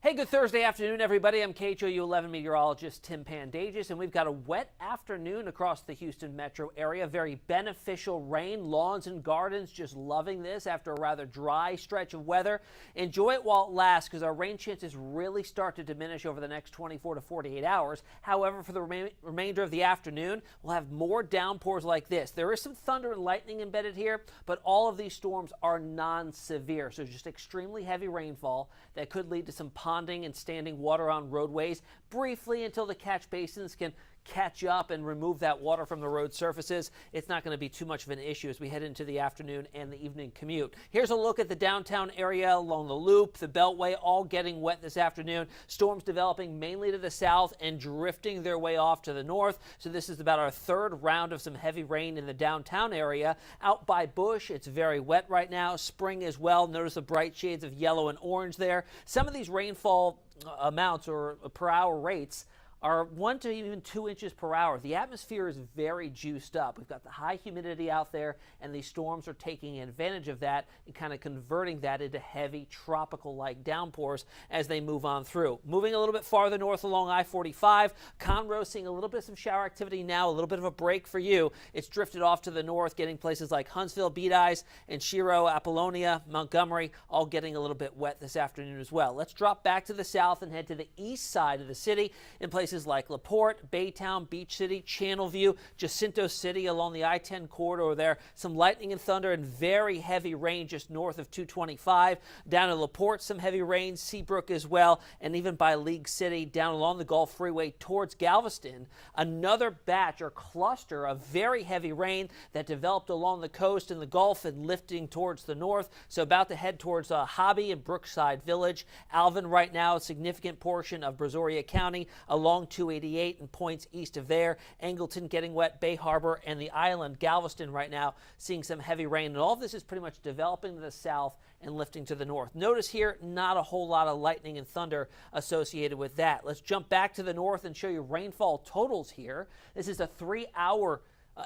Hey, good Thursday afternoon, everybody. I'm KHOU 11 meteorologist Tim Pandajis, and we've got a wet afternoon across the Houston metro area. Very beneficial rain, lawns and gardens just loving this after a rather dry stretch of weather. Enjoy it while it lasts because our rain chances really start to diminish over the next 24 to 48 hours. However, for the remainder of the afternoon, we'll have more downpours like this. There is some thunder and lightning embedded here, but all of these storms are non-severe, so just extremely heavy rainfall that could lead to some ponding and standing water on roadways briefly until the catch basins can catch up and remove that water from the road surfaces. It's not going to be too much of an issue as we head into the afternoon and the evening commute. Here's a look at the downtown area along the Loop, the Beltway, all getting wet this afternoon. Storms developing mainly to the south and drifting their way off to the north. So this is about our third round of some heavy rain in the downtown area. Out by Bush, it's very wet right now. Spring as well. Notice the bright shades of yellow and orange there. Some of these rainfall amounts or per hour rates are 1 to even 2 inches per hour. The atmosphere is very juiced up. We've got the high humidity out there, and these storms are taking advantage of that and kind of converting that into heavy tropical-like downpours as they move on through. Moving a little bit farther north along I-45, Conroe seeing a little bit of some shower activity now, a little bit of a break for you. It's drifted off to the north, getting places like Huntsville, Beat Eyes, and Shiro, Apollonia, Montgomery, all getting a little bit wet this afternoon as well. Let's drop back to the south and head to the east side of the city in places like LaPorte, Baytown, Beach City, Channelview, Jacinto City along the I-10 corridor there. Some lightning and thunder and very heavy rain just north of 225. Down in LaPorte, some heavy rain, Seabrook as well, and even by League City down along the Gulf Freeway towards Galveston. Another batch or cluster of very heavy rain that developed along the coast in the Gulf and lifting towards the north. So about to head towards Hobby and Brookside Village. Alvin right now, a significant portion of Brazoria County along 288 and points east of there. Angleton getting wet, Bay Harbor and the island. Galveston right now seeing some heavy rain, and all of this is pretty much developing to the south and lifting to the north. Notice here, not a whole lot of lightning and thunder associated with that. Let's jump back to the north and show you rainfall totals here. This is a 3-hour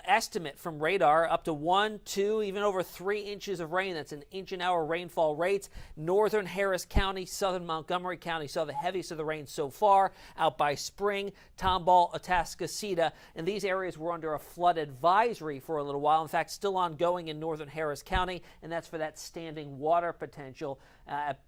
estimate from radar, up to 1, 2, even over 3 inches of rain. That's an inch an hour rainfall rates. Northern Harris County, southern Montgomery County saw the heaviest of the rain so far. Out by Spring, Tomball, Atascocita, and these areas were under a flood advisory for a little while. In fact, still ongoing in northern Harris County, and that's for that standing water potential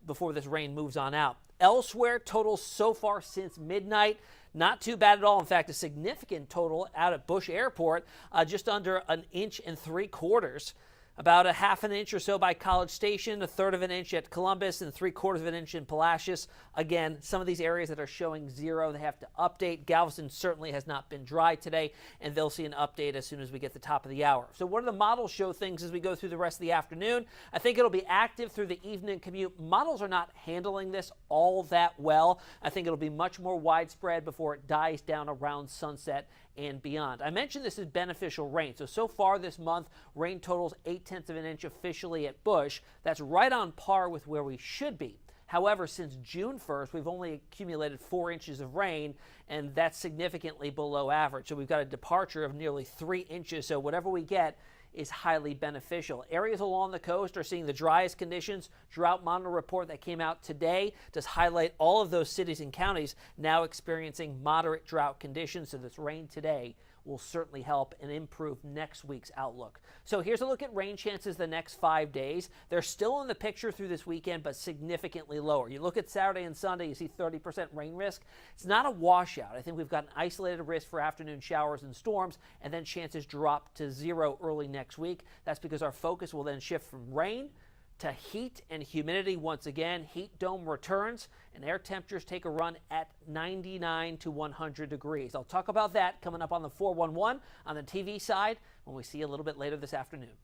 before this rain moves on out. Elsewhere, totals so far since midnight, not too bad at all. In fact, a significant total out at Bush Airport, just under 1 3/4 inches. About a 1/2 inch or so by College Station, 1/3 of an inch at Columbus, and 3/4 of an inch in Palacios. Again, some of these areas that are showing 0, they have to update. Galveston certainly has not been dry today, and they'll see an update as soon as we get to the top of the hour. So what do the models show things as we go through the rest of the afternoon? I think it'll be active through the evening commute. Models are not handling this all that well. I think it'll be much more widespread before it dies down around sunset and beyond. I mentioned this is beneficial rain. So far this month, rain totals 0.8 of an inch officially at Bush. That's right on par with where we should be. However, since June 1st, we've only accumulated 4 inches of rain, and that's significantly below average. So we've got a departure of nearly 3 inches. So whatever we get is highly beneficial. Areas along the coast are seeing the driest conditions. Drought monitor report that came out today does highlight all of those cities and counties now experiencing moderate drought conditions. So this rain today will certainly help and improve next week's outlook. So here's a look at rain chances the next 5 days. They're still in the picture through this weekend, but significantly lower. You look at Saturday and Sunday, you see 30% rain risk. It's not a washout. I think we've got an isolated risk for afternoon showers and storms, and then chances drop to 0 early next week. That's because our focus will then shift from rain to heat and humidity once again. Heat dome returns and air temperatures take a run at 99 to 100 degrees. I'll talk about that coming up on the 411 on the TV side when we see you a little bit later this afternoon.